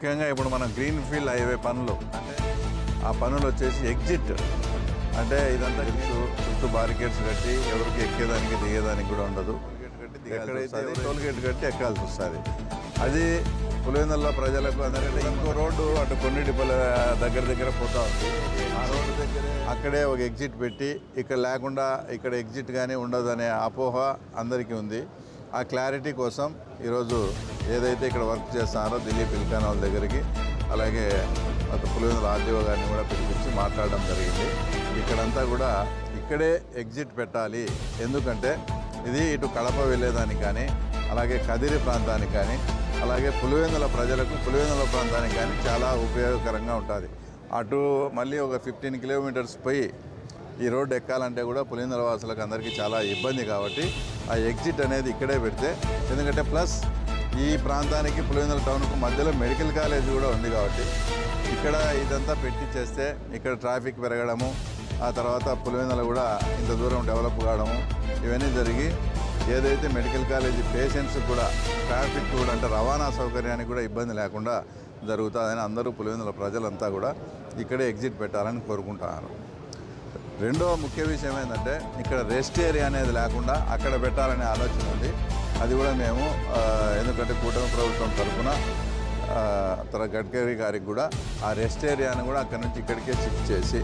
ముఖ్యంగా ఇప్పుడు మనం గ్రీన్ ఫీల్డ్ హైవే పనులు అంటే ఆ పనులు వచ్చేసి ఎగ్జిట్ అంటే ఇదంతా తెలుసు. చుట్టూ బారికేడ్స్ కట్టి ఎవరికి ఎక్కేదానికి దిగేదానికి కూడా ఉండదు. ఎక్కడైతే టోల్గేట్ కట్టి ఎక్కాల్సి వస్తుంది. అది పులివెందుల ప్రజలకు అందరికంటే ఇంకో రోడ్డు అటు కొన్నిటిపల్లి దగ్గర పోతా ఉంది. ఆ రోడ్డు దగ్గరే అక్కడే ఒక ఎగ్జిట్ పెట్టి ఇక్కడ లేకుండా ఇక్కడ ఎగ్జిట్ కానీ ఉండదనే అపోహ అందరికీ ఉంది. ఆ క్లారిటీ కోసం ఈరోజు ఏదైతే ఇక్కడ వర్క్ చేస్తున్నారో దిలీప్ ఇల్కాన్ వాళ్ళ దగ్గరికి, అలాగే పులివెందుల ఆర్డీఓ గారిని కూడా పిలిపించి మాట్లాడడం జరిగింది. ఇక్కడంతా కూడా ఇక్కడే ఎగ్జిట్ పెట్టాలి. ఎందుకంటే ఇది ఇటు కడప వెళ్ళేదానికి కానీ, అలాగే కదిరి ప్రాంతానికి కానీ, అలాగే పులివెందుల ప్రజలకు పులివెందుల ప్రాంతానికి కానీ చాలా ఉపయోగకరంగా ఉంటుంది. అటు మళ్ళీ ఒక 15 కిలోమీటర్స్ పోయి ఈ రోడ్డు ఎక్కాలంటే కూడా పులివెందుల వాసులకు అందరికీ చాలా ఇబ్బంది. కాబట్టి ఆ ఎగ్జిట్ అనేది ఇక్కడే పెడితే, ఎందుకంటే ప్లస్ ఈ ప్రాంతానికి పులివెందుల టౌన్కు మధ్యలో మెడికల్ కాలేజ్ కూడా ఉంది. కాబట్టి ఇక్కడ ఇదంతా పెట్టి చేస్తే ఇక్కడ ట్రాఫిక్ పెరగడము, ఆ తర్వాత పులివెందుల కూడా ఇంత దూరం డెవలప్ కావడము, ఇవన్నీ జరిగి ఏదైతే మెడికల్ కాలేజీ పేషెంట్స్ కూడా ట్రాఫిక్ కూడా అంటే రవాణా సౌకర్యానికి కూడా ఇబ్బంది లేకుండా జరుగుతుందని అందరూ పులివెందుల ప్రజలంతా కూడా ఇక్కడే ఎగ్జిట్ పెట్టాలని కోరుకుంటున్నారు. రెండో ముఖ్య విషయం ఏంటంటే ఇక్కడ రెస్ట్ ఏరియా అనేది లేకుండా అక్కడ పెట్టాలనే ఆలోచన ఉంది. అది కూడా మేము ఎందుకంటే కూటమి ప్రభుత్వం తరఫున గడ్కరీ గారికి కూడా ఆ రెస్ట్ ఏరియాను కూడా అక్కడి నుంచి ఇక్కడికే షిఫ్ట్ చేసి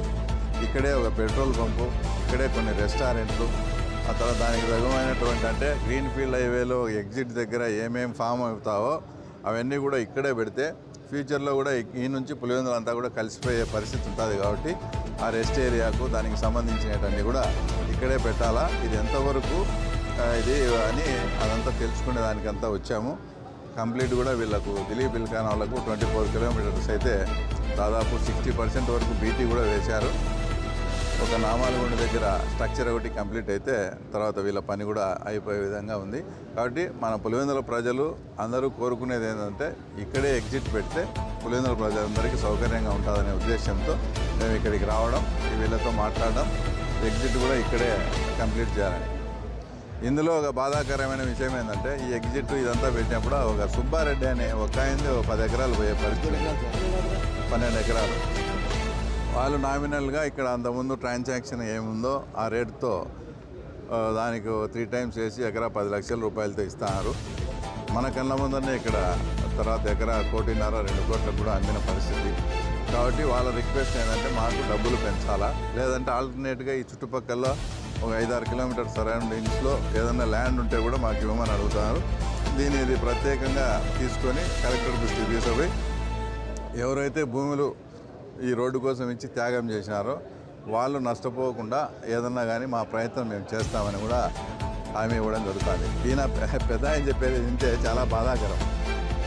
ఇక్కడే ఒక పెట్రోల్ పంపు, ఇక్కడే కొన్ని రెస్టారెంట్లు, ఆ తర్వాత దానికి తగినటువంటి అంటే గ్రీన్ ఫీల్డ్ హైవేలో ఎగ్జిట్ దగ్గర ఏమేమి ఫామ్ అవుతావో అవన్నీ కూడా ఇక్కడే పెడితే ఫ్యూచర్లో కూడా ఈ నుంచి పులివెందులంతా కూడా కలిసిపోయే పరిస్థితి ఉంటుంది. కాబట్టి ఆ రెస్ట్ ఏరియాకు దానికి సంబంధించినవన్నీ కూడా ఇక్కడే పెట్టాలా, ఇది ఎంతవరకు ఇది అని అదంతా తెలుసుకునే దానికంతా వచ్చాము. కంప్లీట్ కూడా వీళ్ళకు దిలీప్ ఇల్కాన్ వాళ్ళకు 24 కిలోమీటర్స్ అయితే దాదాపు 60% వరకు బీటీ కూడా వేశారు. ఒక నామాలగుండ దగ్గర స్ట్రక్చర్ ఒకటి కంప్లీట్ అయితే తర్వాత వీళ్ళ పని కూడా అయిపోయే విధంగా ఉంది. కాబట్టి మన పులివెందుల ప్రజలు అందరూ కోరుకునేది ఏంటంటే ఇక్కడే ఎగ్జిట్ పెడితే పులివెందుల ప్రజలందరికీ సౌకర్యంగా ఉంటుందనే ఉద్దేశంతో మేము ఇక్కడికి రావడం, వీళ్ళతో మాట్లాడడం, ఎగ్జిట్ కూడా ఇక్కడే కంప్లీట్ చేయాలని. ఇందులో ఒక బాధాకరమైన విషయం ఏంటంటే ఈ ఎగ్జిట్ ఇదంతా పెట్టినప్పుడు ఒక సుబ్బారెడ్డి అనే ఒక ఆయనది 10 ఎకరాలు పోయే పరిస్థితి, 12 ఎకరాలు. వాళ్ళు నామినల్గా ఇక్కడ అంతకుముందు ట్రాన్సాక్షన్ ఏముందో ఆ రేటుతో దానికి 3 టైమ్స్ వేసి ఎకరా 10 లక్షల రూపాయలతో ఇస్తున్నారు. మన కళ్ళ ముందరనే ఇక్కడ తర్వాత ఎకరా 1.5 2 కోట్లకు కూడా అందిన పరిస్థితి. కాబట్టి వాళ్ళ రిక్వెస్ట్ ఏంటంటే మాకు డబ్బులు పెంచాలా, లేదంటే ఆల్టర్నేట్గా ఈ చుట్టుపక్కల ఒక 5-6 కిలోమీటర్ సరౌండింగ్స్లో ఏదైనా ల్యాండ్ ఉంటే కూడా మాకు ఇవ్వమని అడుగుతున్నారు. ఇది ప్రత్యేకంగా తీసుకొని కలెక్టర్ దృష్టికి తీసుకుపోయి ఎవరైతే భూములు ఈ రోడ్డు కోసం ఇచ్చి త్యాగం చేసినారో వాళ్ళు నష్టపోకుండా ఏదన్నా కానీ మా ప్రయత్నం మేము చేస్తామని కూడా హామీ ఇవ్వడం జరుగుతుంది. ఈయన పెద్ద ఆయన చెప్పేది వింటే చాలా బాధాకరం.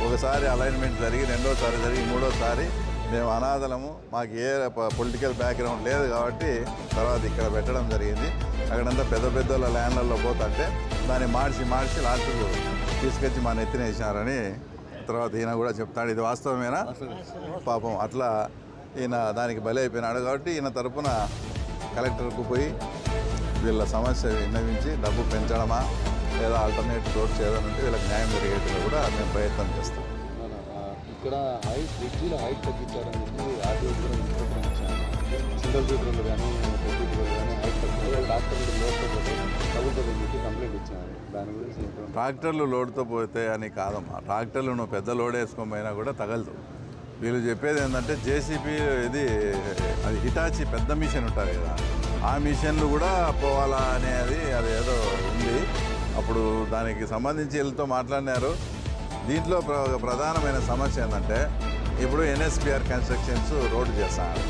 ఒకసారి అలైన్మెంట్ జరిగి, రెండోసారి జరిగి, మూడోసారి మేము అనాథలము, మాకు ఏ పొలిటికల్ బ్యాక్గ్రౌండ్ లేదు కాబట్టి తర్వాత ఇక్కడ పెట్టడం జరిగింది. అక్కడంతా పెద్ద ల్యాండ్లలో పోతుంటే దాన్ని మార్చి లాస్ట్కు తీసుకొచ్చి మా నెత్తిన వేసినారని తర్వాత ఈయన కూడా చెప్తాడు. ఇది వాస్తవమేనా? పాపం అట్లా ఈయన దానికి బలి అయిపోయినాడు. కాబట్టి ఈయన తరపున కలెక్టర్కు పోయి వీళ్ళ సమస్య విన్నవించి డబ్బు పెంచడమా లేదా ఆల్టర్నేటివ్ రోడ్స్ ఏదైనా ఉంటే వీళ్ళకి న్యాయం జరిగేట్టుగా కూడా మేము ప్రయత్నం చేస్తాం. ఇక్కడ బ్రిడ్జీలో హైట్ తగ్గించారని చెప్పి ఆర్టీఓ కూడా ఇన్స్ట్రక్షన్ ఇచ్చాను. సింగిల్ సీటర్లు కానీ పెద్దలు కానీ హైట్ తగ్గించారు, ట్రాక్టర్లు లోడ్తో పోతే తగ్గుతుందని చెప్పి కంప్లైంట్ ఇచ్చాను. దాని గురించి ట్రాక్టర్లు లోడ్తో పోతే అని కాదమ్మా, ట్రాక్టర్లు నువ్వు పెద్ద లోడ్ వేసుకొని పోయినా కూడా తగలదు. వీళ్ళు చెప్పేది ఏంటంటే జేసీబీ అది హిటాచి పెద్ద మిషన్ ఉంటుంది కదా, ఆ మిషన్లు కూడా పోవాలా అనేది అది ఏదో ఉంది. అప్పుడు దానికి సంబంధించి వీళ్ళతో మాట్లాడినారు. దీంట్లో ప్రధానమైన సమస్య ఏంటంటే ఇప్పుడు ఎన్ఎస్పిఆర్ కన్స్ట్రక్షన్స్ రోడ్డు చేస్తున్నారు.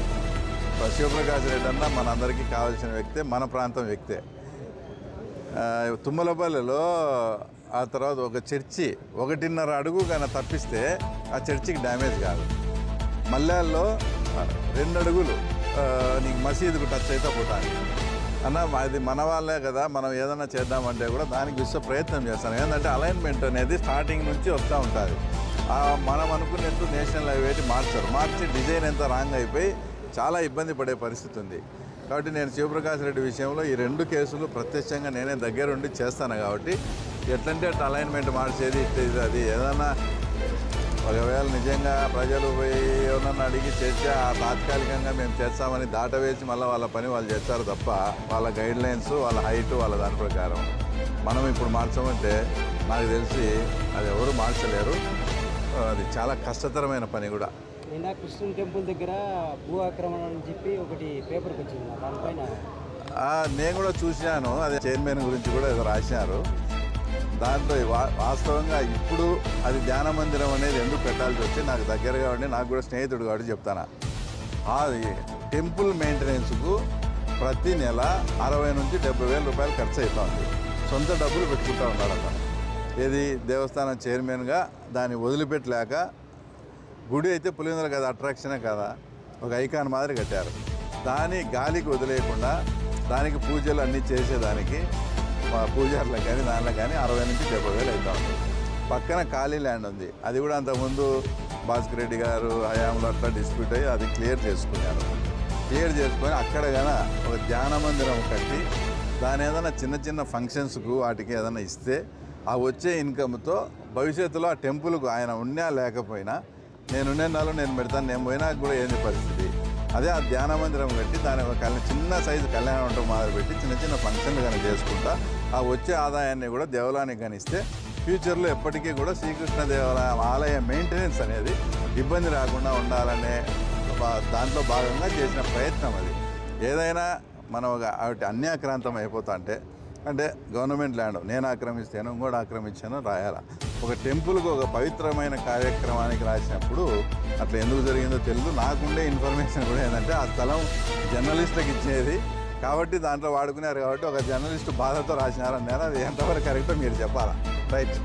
శివప్రకాష్ రెడ్డి అన్న మనందరికీ కావాల్సిన వ్యక్తే, మన ప్రాంతం వ్యక్తే. తుమ్మలపల్లిలో ఆ తర్వాత ఒక చర్చి 1.5 అడుగు కానీ తప్పిస్తే ఆ చర్చికి డ్యామేజ్ కాదు. మల్యాల్లో 2 అడుగులు నీకు మసీదుకు టచ్ అయితే పోతాను అన్న. అది మన వాళ్ళే కదా, మనం ఏదైనా చేద్దామంటే కూడా దానికి విశ్వ ప్రయత్నం చేస్తాను. ఏంటంటే అలైన్మెంట్ అనేది స్టార్టింగ్ నుంచి వస్తూ ఉంటుంది. మనం అనుకున్నట్టు నేషనల్ హైవే మార్చి డిజైన్ ఎంత రాంగ్ అయిపోయి చాలా ఇబ్బంది పడే పరిస్థితి ఉంది. కాబట్టి నేను శివప్రకాష్ రెడ్డి విషయంలో ఈ 2 కేసులు ప్రత్యక్షంగా నేనే దగ్గరుండి చేస్తాను. కాబట్టి ఎట్లంటే అట్లా అలైన్మెంట్ మార్చేది అది ఏదైనా ఒకవేళ నిజంగా ప్రజలు పోయి ఎవరన్నా అడిగి చేస్తే ఆ తాత్కాలికంగా మేము చేస్తామని దాటవేసి మళ్ళీ వాళ్ళ పని వాళ్ళు చేస్తారు తప్ప వాళ్ళ గైడ్ లైన్స్ వాళ్ళ హైట్ వాళ్ళ దాని ప్రకారం మనం ఇప్పుడు మార్చమంటే నాకు తెలిసి అది ఎవరు మార్చలేరు. అది చాలా కష్టతరమైన పని కూడా. నిన్న కృష్ణుని టెంపుల్ దగ్గర భూ ఆక్రమణ అని చెప్పి ఒకటి పేపర్కి వచ్చింది దానిపైన. నేను కూడా చూశాను, అది చైర్మన్ గురించి కూడా ఏదో రాశారు. దాంట్లో వాస్తవంగా ఇప్పుడు అది ధ్యాన మందిరం అనేది ఎందుకు పెట్టాల్సి వచ్చి నాకు దగ్గరగా ఉండి నాకు కూడా స్నేహితుడు కాబట్టి చెప్తాను. అది టెంపుల్ మెయింటెనెన్స్కు ప్రతి నెల 60 నుంచి 70 వేల రూపాయలు ఖర్చు అవుతుంది. సొంత డబ్బులు పెట్టుకుంటూ ఉన్నాడు అతను. ఏది దేవస్థానం చైర్మన్గా దాన్ని వదిలిపెట్టలేక, గుడి అయితే పులివెందుల కదా అట్రాక్షనే కదా, ఒక ఐకాన్ మాదిరి కట్టారు. దాన్ని గాలికి వదిలేయకుండా దానికి పూజలు అన్నీ చేసేదానికి పూజారులకు కానీ దానిలో కానీ 60 నుంచి 70 వేలు అవుతా ఉంది. పక్కన ఖాళీ ల్యాండ్ ఉంది, అది కూడా అంతకుముందు భాస్కర్ రెడ్డి గారు హయాంలో అట్లా డిస్ప్యూట్ అయ్యి అది క్లియర్ చేసుకున్నారు. క్లియర్ చేసుకొని అక్కడ కానీ ఒక ధ్యాన మందిరం కట్టి దాని ఏదైనా చిన్న చిన్న ఫంక్షన్స్కు వాటికి ఏదైనా ఇస్తే ఆ వచ్చే ఇన్కమ్తో భవిష్యత్తులో ఆ టెంపుల్కు ఆయన ఉన్నా లేకపోయినా నేనున్నే నెలలో నేను పెడతాను, నేను పోయినా కూడా ఏంది పరిస్థితి. అదే ఆ ధ్యాన మందిరం కట్టి దాని ఒక చిన్న సైజు కళ్యాణ మంటపం మొదలు పెట్టి చిన్న చిన్న ఫంక్షన్లు కానీ చేసుకుంటా ఆ వచ్చే ఆదాయాన్ని కూడా దేవాలయానికి కానీ ఇస్తే ఫ్యూచర్లో ఎప్పటికీ కూడా శ్రీకృష్ణ దేవాలయం ఆలయ మెయింటెనెన్స్ అనేది ఇబ్బంది రాకుండా ఉండాలనే దాంట్లో భాగంగా చేసిన ప్రయత్నం అది. ఏదైనా మనం ఒక అన్యాక్రాంతం అయిపోతా అంటే గవర్నమెంట్ ల్యాండ్ నేను ఆక్రమిస్తాను ఇంకోటి ఆక్రమించాను రాయాలా. ఒక టెంపుల్కి ఒక పవిత్రమైన కార్యక్రమానికి రాసినప్పుడు అట్లా ఎందుకు జరిగిందో తెలియదు. నాకుండే ఇన్ఫర్మేషన్ కూడా ఏంటంటే ఆ స్థలం జర్నలిస్టులకు ఇచ్చేది కాబట్టి దాంట్లో వాడుకున్నారు కాబట్టి ఒక జర్నలిస్టు బాధతో రాసినారన్నారు. అది ఎంతవరకు కరెక్టో మీరు చెప్పాలా. రైట్.